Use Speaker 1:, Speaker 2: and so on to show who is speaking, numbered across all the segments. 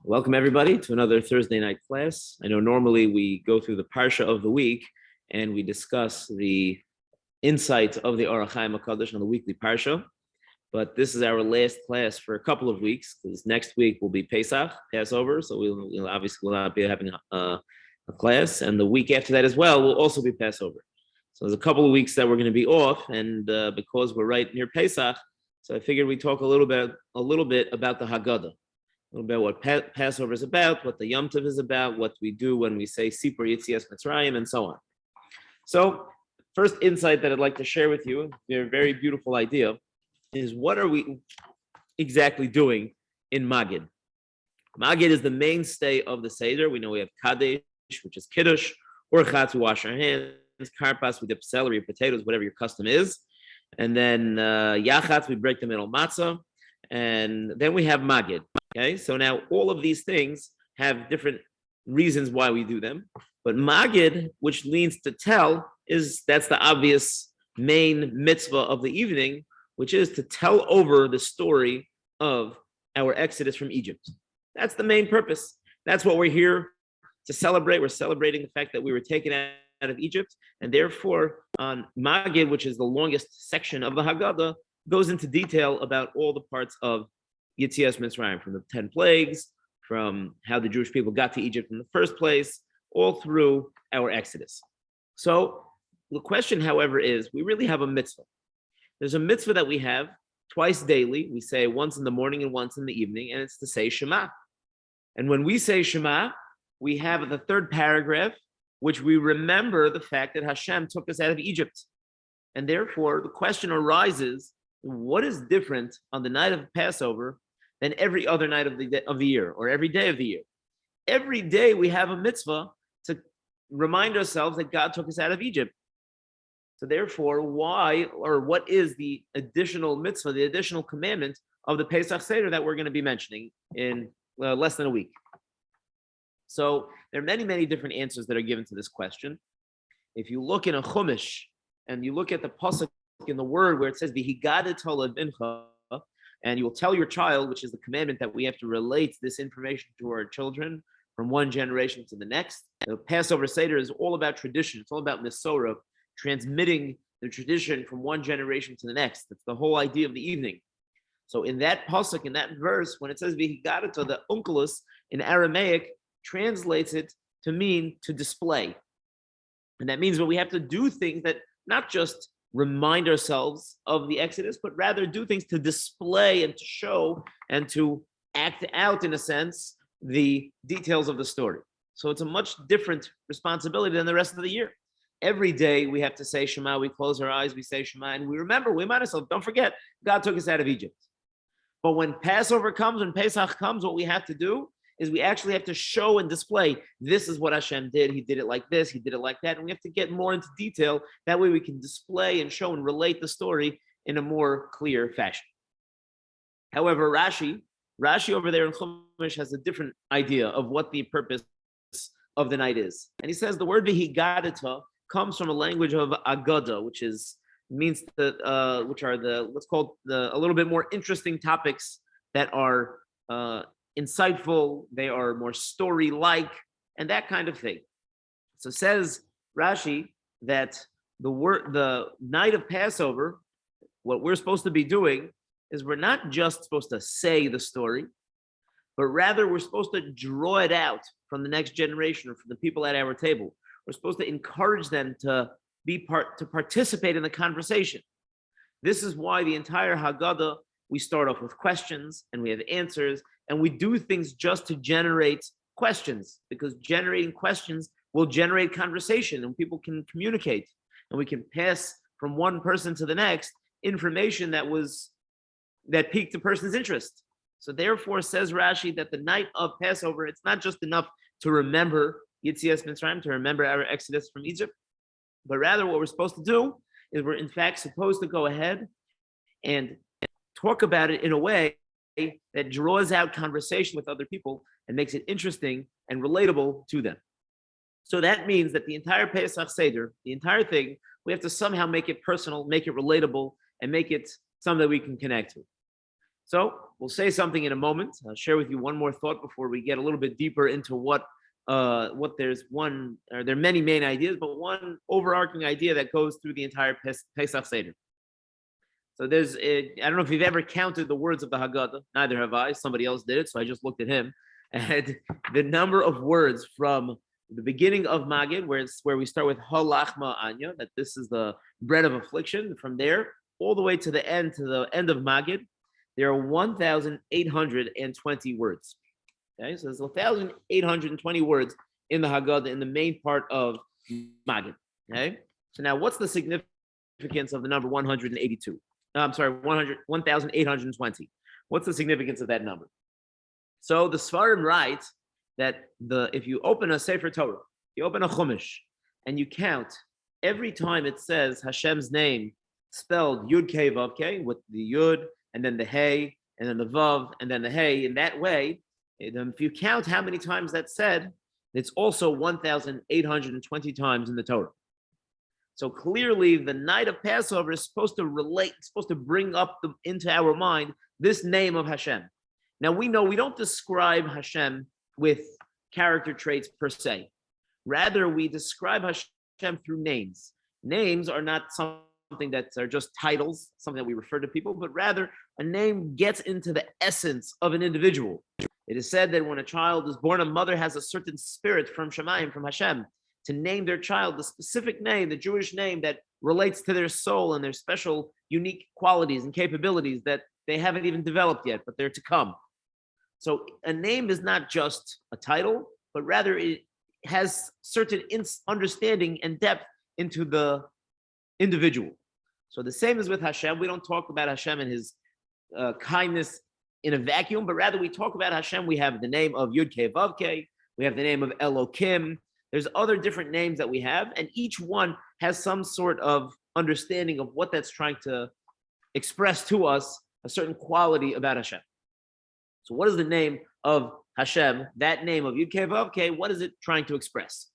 Speaker 1: Welcome everybody to another Thursday night class. I know normally we go through the Parsha of the week and we discuss the insight of the Orach Chaim HaKadosh on the weekly Parsha, but this is our last class for a couple of weeks because next week will be Pesach, Passover, so we'll obviously will not be having a class, and the week after that as well will also be Passover. So there's a couple of weeks that we're going to be off, and because we're right near Pesach, so I figured we'd talk a little bit about the Hagada. A little bit what Passover is about, what the Yom Tov is about, what we do when we say Sipur Yitzias Mitzrayim, and so on. So, first insight that I'd like to share with you, a very beautiful idea, is what are we exactly doing in Magid? Magid is the mainstay of the Seder. We know we have Kadesh, which is Kiddush, Orchatz, we wash our hands, Karpas, we dip celery, potatoes, whatever your custom is, and then Yachatz, we break the middle matzah, and then we have Magid. Okay, so now all of these things have different reasons why we do them, but Magid, which means to tell, that's the obvious main mitzvah of the evening, which is to tell over the story of our exodus from Egypt. That's the main purpose. That's what we're here to celebrate. We're celebrating the fact that we were taken out of Egypt, and therefore on Magid, which is the longest section of the Haggadah, goes into detail about all the parts of Yitzias Mitzrayim, from the 10 plagues, from how the Jewish people got to Egypt in the first place, all through our Exodus. So the question, however, is we really have a mitzvah. There's a mitzvah that we have twice daily. We say once in the morning and once in the evening, and it's to say Shema. And when we say Shema, we have the third paragraph, which we remember the fact that Hashem took us out of Egypt. And therefore, the question arises, what is different on the night of Passover than every other night of the year, or every day of the year? Every day we have a mitzvah to remind ourselves that God took us out of Egypt. So therefore, what is the additional mitzvah, the additional commandment of the Pesach Seder that we're going to be mentioning in less than a week? So there are many, many different answers that are given to this question. If you look in a Chumash and you look at the pasuk in the word where it says Hagada bincha, and you will tell your child, which is the commandment that we have to relate this information to our children from one generation to the next. The Passover Seder is all about tradition. It's all about Mesorah, transmitting the tradition from one generation to the next. That's the whole idea of the evening. So in that pasuk, in that verse, when it says Hagada, the Onkelos in Aramaic translates it to mean to display. And that means that we have to do things that not just remind ourselves of the Exodus, but rather do things to display and to show and to act out, in a sense, the details of the story. So it's a much different responsibility than the rest of the year. Every day we have to say Shema, we close our eyes, we say Shema, and we remember, we remind ourselves, don't forget, God took us out of Egypt. But when Passover comes, when Pesach comes, what we have to do is we actually have to show and display, this is what Hashem did. He did it like this, he did it like that. And we have to get more into detail. That way we can display and show and relate the story in a more clear fashion. However, Rashi over there in Chumash has a different idea of what the purpose of the night is. And he says the word V'higadata comes from a language of Hagada, which means which are what's called a little bit more interesting topics that are insightful, they are more story-like, and that kind of thing. So says Rashi that the night of Passover, what we're supposed to be doing is we're not just supposed to say the story, but rather we're supposed to draw it out from the next generation or from the people at our table. We're supposed to encourage them to participate in the conversation. This is why the entire Haggadah, we start off with questions and we have answers, and we do things just to generate questions, because generating questions will generate conversation and people can communicate and we can pass from one person to the next information that piqued the person's interest. So therefore, says Rashi, that the night of Passover, it's not just enough to remember Yitzias Mitzrayim, to remember our exodus from Egypt, but rather what we're supposed to do is we're in fact supposed to go ahead and talk about it in a way that draws out conversation with other people and makes it interesting and relatable to them. So that means that the entire Pesach Seder, the entire thing, we have to somehow make it personal, make it relatable, and make it something that we can connect to. So we'll say something in a moment. I'll share with you one more thought before we get a little bit deeper into what there's one, or there are many main ideas, but one overarching idea that goes through the entire Pesach Seder. So I don't know if you've ever counted the words of the Haggadah. Neither have I. Somebody else did it, so I just looked at him. And the number of words from the beginning of Magid, where we start with Halachma Anya, that this is the bread of affliction, from there all the way to the end of Magid, there are 1,820 words. Okay, so there's 1,820 words in the Haggadah in the main part of Magid. Okay, so now what's the significance of the number 182? I'm sorry, 1,820. What's the significance of that number? So the Sfarim write that if you open a Sefer Torah, you open a Chumash, and you count every time it says Hashem's name spelled Yud Kei Vav Kei, with the Yud and then the Hey and then the Vav and then the Hey, in that way, if you count how many times that's said, it's also 1,820 times in the Torah. So clearly, the night of Passover is supposed to bring up into our mind this name of Hashem. Now we know we don't describe Hashem with character traits per se. Rather, we describe Hashem through names. Names are not something that are just titles, something that we refer to people, but rather a name gets into the essence of an individual. It is said that when a child is born, a mother has a certain spirit from Shemayim, from Hashem, to name their child the specific name, the Jewish name that relates to their soul and their special, unique qualities and capabilities that they haven't even developed yet, but they're to come. So a name is not just a title, but rather it has certain understanding and depth into the individual. So the same is with Hashem. We don't talk about Hashem and his kindness in a vacuum, but rather we talk about Hashem. We have the name of Yud Kei Vav Kei. We have the name of Elokim. There's other different names that we have, and each one has some sort of understanding of what that's trying to express to us, a certain quality about Hashem. So what is the name of Hashem, that name of Yud Kei Vav Kei, what is it trying to express?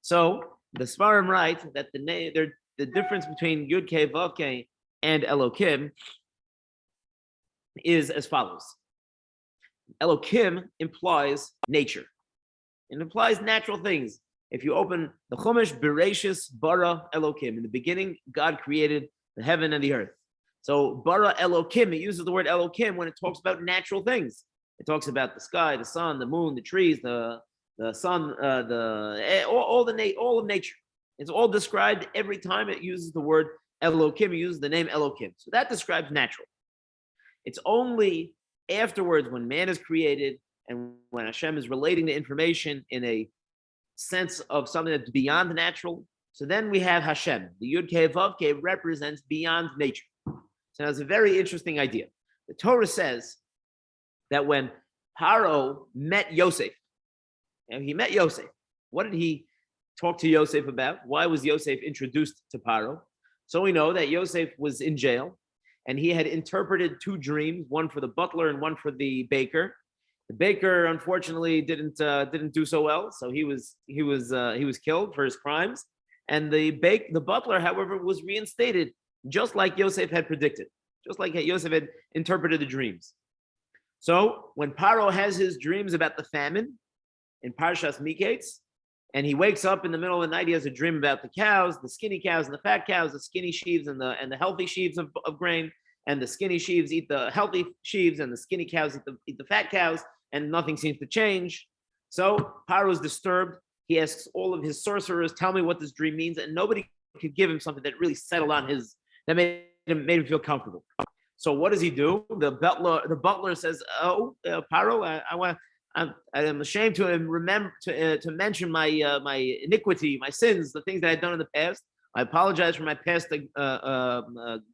Speaker 1: So the Sfarim write that the difference between Yud Kei Vav Kei and Elokim is as follows. Elokim implies nature. It implies natural things. If you open the Chumash, Bereshis bara Elokim. In the beginning, God created the heaven and the earth. So bara Elokim, it uses the word Elokim when it talks about natural things. It talks about the sky, the sun, the moon, the trees, the sun, all of nature. It's all described every time it uses the word Elokim. It uses the name Elokim. So that describes natural. It's only afterwards when man is created and when Hashem is relating the information in a sense of something that's beyond the natural, so then we have Hashem. The Yud Kei Vav Kei represents beyond nature. So that's a very interesting idea. The Torah says that when Paro met Yosef, and he met Yosef, what did he talk to Yosef about? Why was Yosef introduced to Paro? So we know that Yosef was in jail, and he had interpreted two dreams, one for the butler and one for the baker. The baker, unfortunately, didn't do so well, so he was killed for his crimes. And the butler, however, was reinstated, just like Yosef had predicted, just like Yosef had interpreted the dreams. So when Paro has his dreams about the famine in Parshas Miketz, and he wakes up in the middle of the night, he has a dream about the cows, the skinny cows and the fat cows, the skinny sheaves and the healthy sheaves of grain, and the skinny sheaves eat the healthy sheaves, and the skinny cows eat the fat cows, and nothing seems to change. So Paro is disturbed. He asks all of his sorcerers, tell me what this dream means, and nobody could give him something that really settled on that made him feel comfortable. So what does he do? The butler says, Paro, I'm ashamed to remember to mention my iniquity, my sins, the things that I've done in the past. I apologize for my past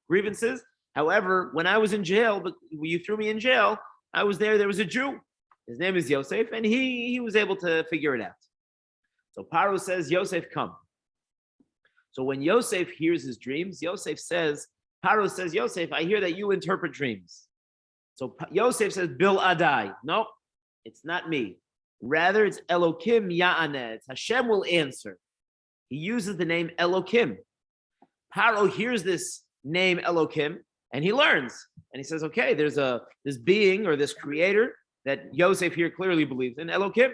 Speaker 1: grievances. However, when I was in jail, but you threw me in jail, I was there. There was a Jew. His name is Yosef, and he was able to figure it out. So Paro says, Yosef, come. So when Yosef hears his dreams, Paro says, Yosef, I hear that you interpret dreams. So Yosef says, Bil Adai. No, it's not me. Rather, it's Elokim Ya'aneh. It's Hashem will answer. He uses the name Elokim. Paro hears this name Elokim, And he learns, and he says, okay, there's this being or this creator that Yosef here clearly believes in, Elokim.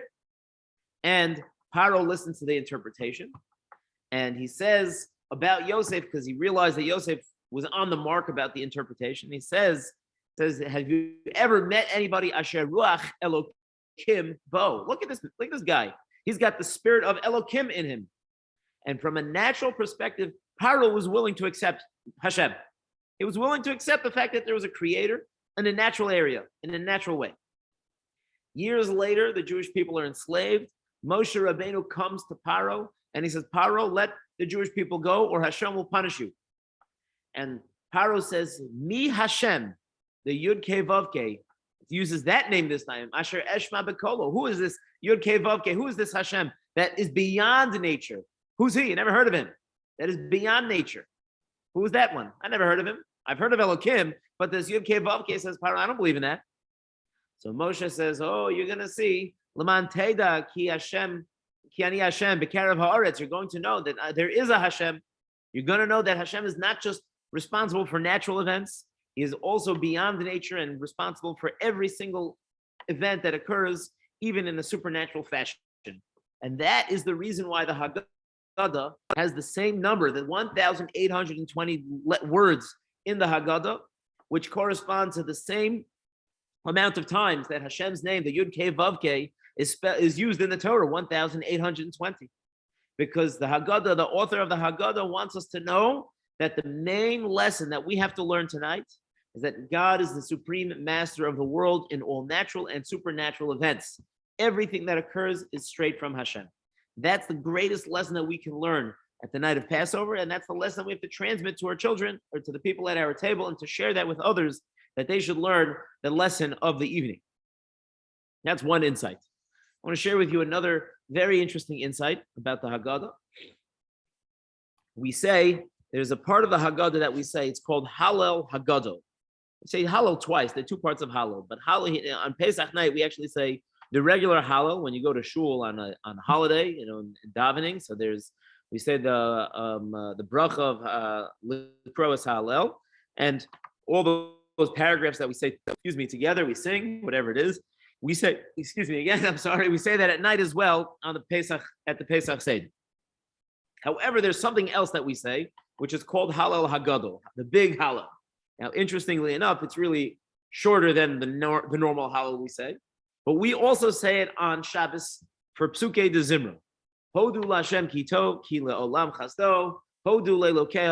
Speaker 1: And Paro listens to the interpretation, and he says about Yosef, because he realized that Yosef was on the mark about the interpretation. He says, have you ever met anybody Asher Ruach Elokim Bo? Look at this guy. He's got the spirit of Elokim in him. And from a natural perspective, Paro was willing to accept Hashem. He was willing to accept the fact that there was a creator in a natural area, in a natural way. Years later, the Jewish people are enslaved. Moshe Rabbeinu comes to Paro and he says, Paro, let the Jewish people go or Hashem will punish you. And Paro says, Mi Hashem, the Yud Kei Vav Kei, uses that name this time, Asher Eshma Bekolo. Who is this Yud Kei Vav Kei? Who is this Hashem that is beyond nature? Who's he? You never heard of him. That is beyond nature. Who is that one? I never heard of him. I've heard of Elokim, but this Yud Kei Vav Kei says, Paro, I don't believe in that. So Moshe says, oh, you're going to see, L'man Teda ki Hashem, ki ani Hashem, b'karev ha'aretz. You're going to know that there is a Hashem. You're going to know that Hashem is not just responsible for natural events. He is also beyond nature and responsible for every single event that occurs, even in a supernatural fashion. And that is the reason why the Haggadah has the same number, the 1,820 words in the Haggadah, which correspond to the same amount of times that Hashem's name, the Yud Kei Vav Kei, is used in the Torah, 1,820. Because the Haggadah, the author of the Haggadah, wants us to know that the main lesson that we have to learn tonight is that God is the supreme master of the world in all natural and supernatural events. Everything that occurs is straight from Hashem. That's the greatest lesson that we can learn at the night of Passover, and that's the lesson we have to transmit to our children or to the people at our table and to share that with others, that they should learn the lesson of the evening. That's one insight. I want to share with you another very interesting insight about the Haggadah. We say, there's a part of the Haggadah that we say, it's called Hallel Haggadah. We say Hallel twice, there are two parts of Hallel, but Hallel, on Pesach night, we actually say the regular Hallel when you go to shul on a holiday, in davening. So we say the bracha of Likroas Hallel, and all those paragraphs that we say, together, we sing, whatever it is. We say, we say that at night as well on the Pesach, at the Pesach Seder. However, there's something else that we say, which is called Hallel Haggadah, the big Hallel. Now, interestingly enough, it's really shorter than the normal Hallel we say, but we also say it on Shabbos for Psukei de Zimra. Hodu Lashem Kito, Ki Le'olam Chasdo, Hodu Le'elokei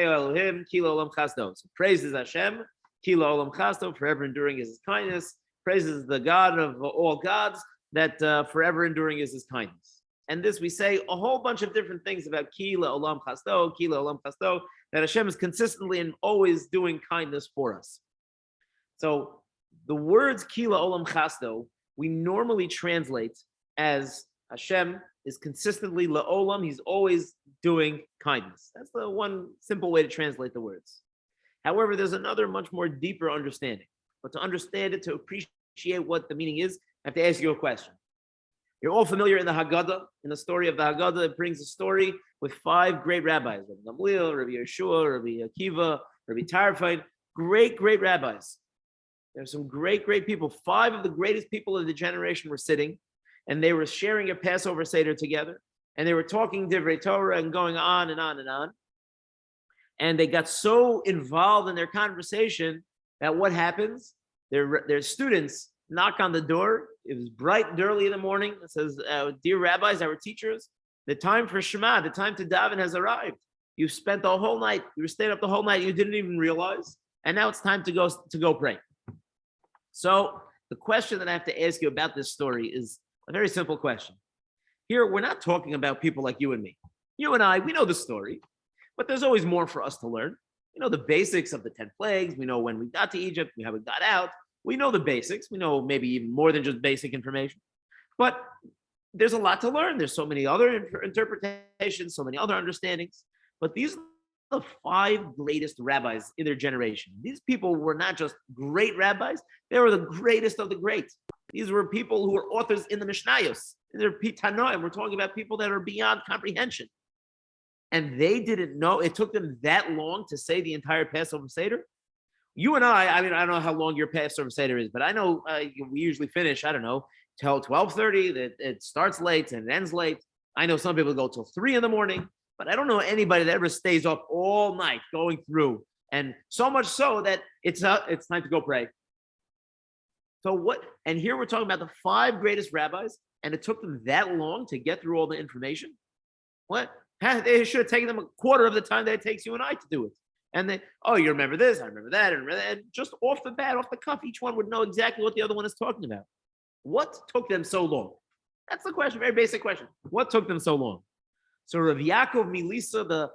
Speaker 1: Elohim, Ki Le'olam Chasdo. So praises Hashem, Ki Le'olam Chasdo, forever enduring is his kindness. Praises the God of all gods, that forever enduring is his kindness. And this we say a whole bunch of different things about Ki Le'olam Chasdo, Ki Le'olam Chasdo, that Hashem is consistently and always doing kindness for us. So the words Ki Le'olam Chasdo, we normally translate as Hashem is consistently Le'olam, he's always doing kindness. That's the one simple way to translate the words. However, there's another much more deeper understanding. But to understand it, to appreciate what the meaning is, I have to ask you a question. You're all familiar in the Haggadah, in the story of the Haggadah, it brings a story with 5 great rabbis, Rabbi Gamliel, Rabbi Yeshua, Rabbi Akiva, Rabbi Tarfon, great rabbis. There's some great people. 5 of the greatest people of the generation were sitting, and they were sharing a Passover Seder together, and they were talking Divrei Torah and going on and on and on. And they got so involved in their conversation that what happens? Their students knock on the door. It was bright and early in the morning. It says, dear rabbis, our teachers, the time for Shema, the time to daven has arrived. You spent the whole night, you were staying up the whole night, you didn't even realize, and now it's time to go pray. So the question that I have to ask you about this story is a very simple question. Here, we're not talking about people like you and me. You and I, we know the story, but there's always more for us to learn. We know the basics of the 10 plagues. We know when we got to Egypt, how we got out. We know the basics. We know maybe even more than just basic information. But there's a lot to learn. There's so many other interpretations, so many other understandings. But these are the 5 greatest rabbis in their generation. These people were not just great rabbis. They were the greatest of the great. These were people who were authors in the Mishnayos, in their Pitanoim. We're talking about people that are beyond comprehension. and they didn't know. It took them that long to say the entire Passover Seder. You and I mean, I don't know how long your Passover Seder is, but I know we usually finish, I don't know, till 12:30. That it starts late and it ends late. I know some people go till 3 in the morning, but I don't know anybody that ever stays up all night going through. And so much so that it's time to go pray. So what? And here we're talking about the 5 greatest rabbis, and it took them that long to get through all the information. What? They should have taken them a quarter of the time that it takes you and I to do it. And they, oh, you remember this, I remember that, and just off the bat, off the cuff, each one would know exactly what the other one is talking about. What took them so long? That's the question, very basic question. What took them so long? So Rav Yaakov Milisa, the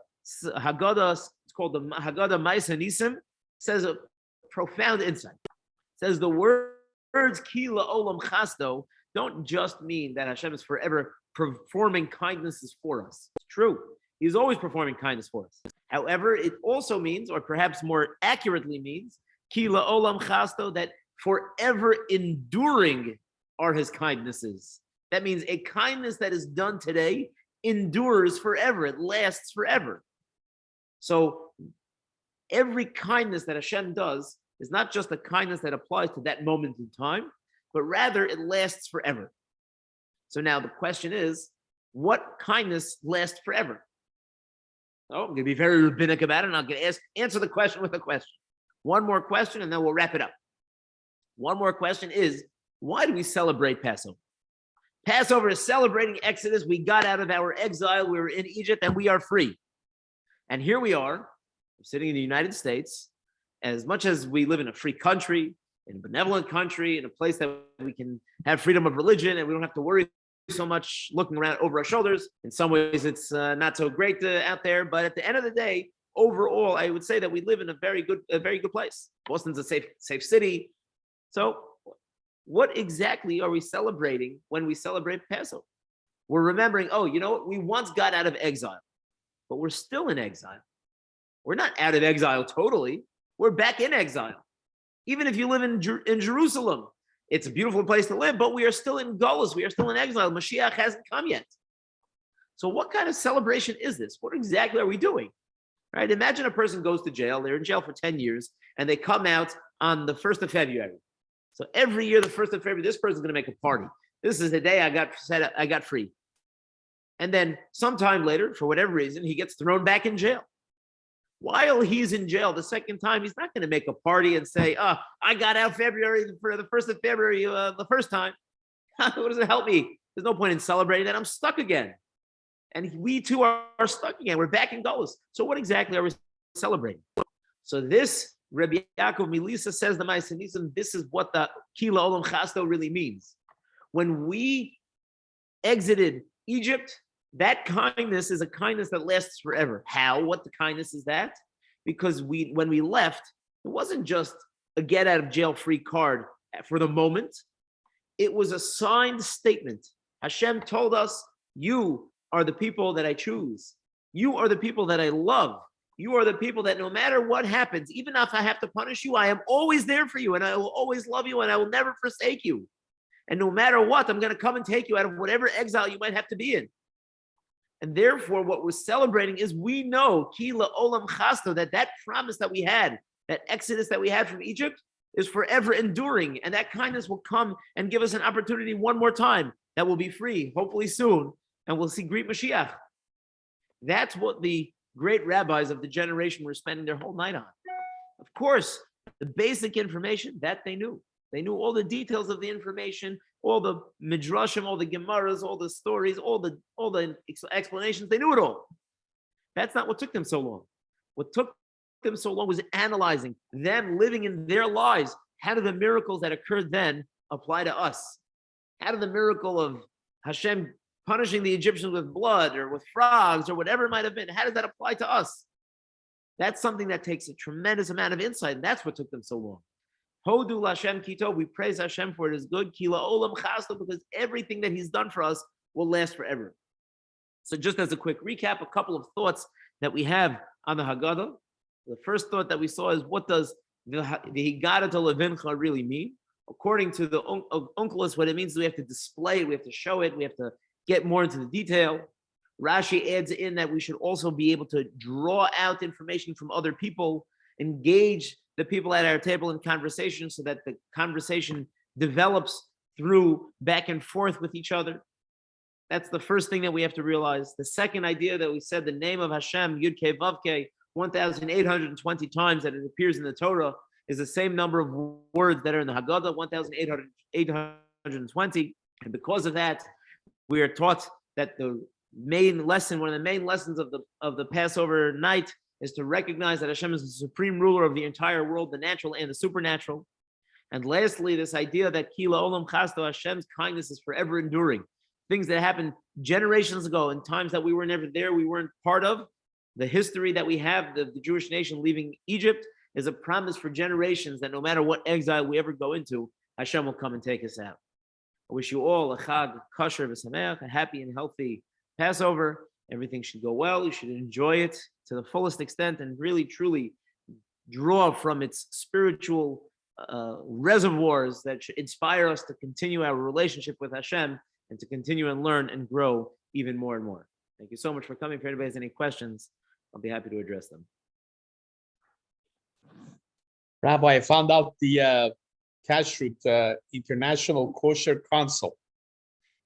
Speaker 1: Hagada, it's called the Hagada Ma'aseh Nisim, says a profound insight. It says the words Ki la'olam chasdo don't just mean that Hashem is forever performing kindnesses for us. It's true. He's always performing kindness for us. However, it also means, or perhaps more accurately means, Ki la'olam chasdo, that forever enduring are his kindnesses. That means a kindness that is done today endures forever. It lasts forever. So every kindness that Hashem does is not just a kindness that applies to that moment in time, but rather it lasts forever. So now the question is, what kindness lasts forever? Oh, I'm going to be very rabbinic about it, and I'm going to answer the question with a question. One more question, and then we'll wrap it up. One more question is, why do we celebrate Passover? Passover is celebrating Exodus. We got out of our exile. We were in Egypt, and we are free. And here we are, sitting in the United States. As much as we live in a free country, in a benevolent country, in a place that we can have freedom of religion, and we don't have to worry so much looking around over our shoulders. In some ways, it's not so great out there, but at the end of the day, overall, I would say that we live in a very good place. Boston's a safe city. So, what exactly are we celebrating when we celebrate Passover? We're remembering, oh, you know what? We once got out of exile, but we're still in exile. We're not out of exile totally. We're back in exile. Even if you live in Jerusalem, it's a beautiful place to live, but we are still in Golus. We are still in exile. Mashiach hasn't come yet. So what kind of celebration is this? What exactly are we doing? Right? Imagine a person goes to jail. They're in jail for 10 years, and they come out on the 1st of February. So every year, the 1st of February, this person's going to make a party. This is the day I got free. And then sometime later, for whatever reason, he gets thrown back in jail. While he's in jail the second time, he's not going to make a party and say, oh, I got out February for the 1st of February the first time. What does it help me? There's no point in celebrating that. I'm stuck again. And we too are stuck again. We're back in Golus. So what exactly are we celebrating? So this, Rabbi Yaakov Milisa says the Ma'aseh Nisim, this is what the Ki la'olam chasdo really means. When we exited Egypt, that kindness is a kindness that lasts forever. How? What the kindness is that? Because when we left, it wasn't just a get out of jail free card for the moment. It was a signed statement. Hashem told us, you are the people that I choose. You are the people that I love. You are the people that no matter what happens, even if I have to punish you, I am always there for you, and I will always love you, and I will never forsake you. And no matter what, I'm going to come and take you out of whatever exile you might have to be in. And therefore, what we're celebrating is we know, Ki la'olam chasdo, that promise that we had, that exodus that we had from Egypt is forever enduring. And that kindness will come and give us an opportunity one more time that will be free, hopefully soon, and we'll see great Mashiach. That's what the great rabbis of the generation were spending their whole night on. Of course, the basic information that they knew. They knew all the details of the information, all the midrashim, all the gemaras, all the stories, all the explanations. They knew it all. That's not what took them so long. What took them so long was analyzing them, living in their lives. How do the miracles that occurred then apply to us? How do the miracle of Hashem punishing the Egyptians with blood or with frogs or whatever it might have been, how does that apply to us? That's something that takes a tremendous amount of insight, and that's what took them so long. Hodu Lashem Kito, we praise Hashem for it is good. Ki la'olam chasdo, because everything that He's done for us will last forever. So just as a quick recap, a couple of thoughts that we have on the Haggadah. The first thought that we saw is, what does the Hagada to Levincha really mean? According to the Onkelos, what it means is we have to display it, we have to show it, we have to get more into the detail. Rashi adds in that we should also be able to draw out information from other people, engage the people at our table in conversation so that the conversation develops through back and forth with each other. That's the first thing that we have to realize. The second idea that we said the name of Hashem, Yud Kei Vav Kei, 1,820 times that it appears in the Torah is the same number of words that are in the Haggadah, 1,820. And because of that, we are taught that the main lesson, one of the main lessons of the Passover night, is to recognize that Hashem is the supreme ruler of the entire world, the natural and the supernatural. And lastly, this idea that Kila Olam Chasto, Hashem's kindness is forever enduring. Things that happened generations ago in times that we were never there, we weren't part of. The history that we have, the Jewish nation leaving Egypt, is a promise for generations that no matter what exile we ever go into, Hashem will come and take us out. I wish you all a Chag Kosher V'Sameach, a happy and healthy Passover. Everything should go well. You should enjoy it to the fullest extent and really, truly draw from its spiritual reservoirs that should inspire us to continue our relationship with Hashem and to continue and learn and grow even more and more. Thank you so much for coming. If anybody has any questions, I'll be happy to address them.
Speaker 2: Rabbi, I found out the Kashrut International Kosher Council.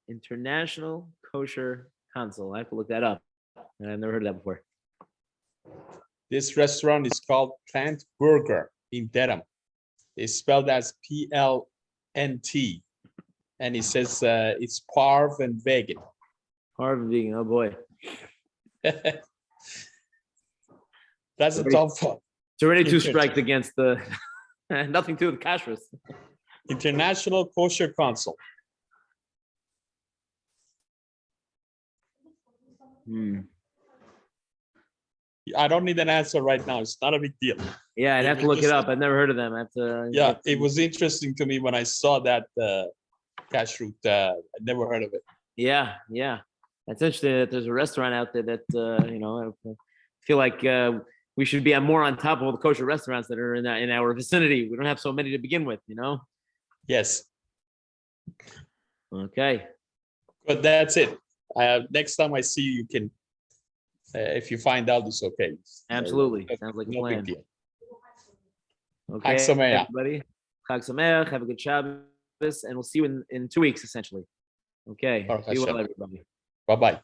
Speaker 1: International Kosher Council. I have to look that up. I've never heard of that before.
Speaker 2: This restaurant is called Plant Burger in Dedham. It's spelled as PLNT. And it says it's parv and vegan.
Speaker 1: Parv and vegan, oh boy.
Speaker 2: That's a tough one.
Speaker 1: It's already two strikes against the, nothing to do with kashrus.
Speaker 2: International Kosher Council. I don't need an answer right now. It's not a big deal.
Speaker 1: Yeah, I'd have to look it up. I've never heard of them. I have to.
Speaker 2: Yeah, it was interesting to me when I saw that kashrut. I never heard of it.
Speaker 1: Yeah. That's interesting that there's a restaurant out there that, I feel like we should be more on top of all the kosher restaurants that are in our vicinity. We don't have so many to begin with,
Speaker 2: Yes.
Speaker 1: Okay.
Speaker 2: But that's it. Next time I see you, you can, if you find out, it's okay.
Speaker 1: Absolutely. Sounds like a
Speaker 2: no
Speaker 1: plan.
Speaker 2: big deal.
Speaker 1: Okay,
Speaker 2: Chag Sameach.
Speaker 1: everybody. Chag Sameach. Have a good Shabbos, and we'll see you in 2 weeks, essentially. Okay. Be well, everybody.
Speaker 2: Bye-bye.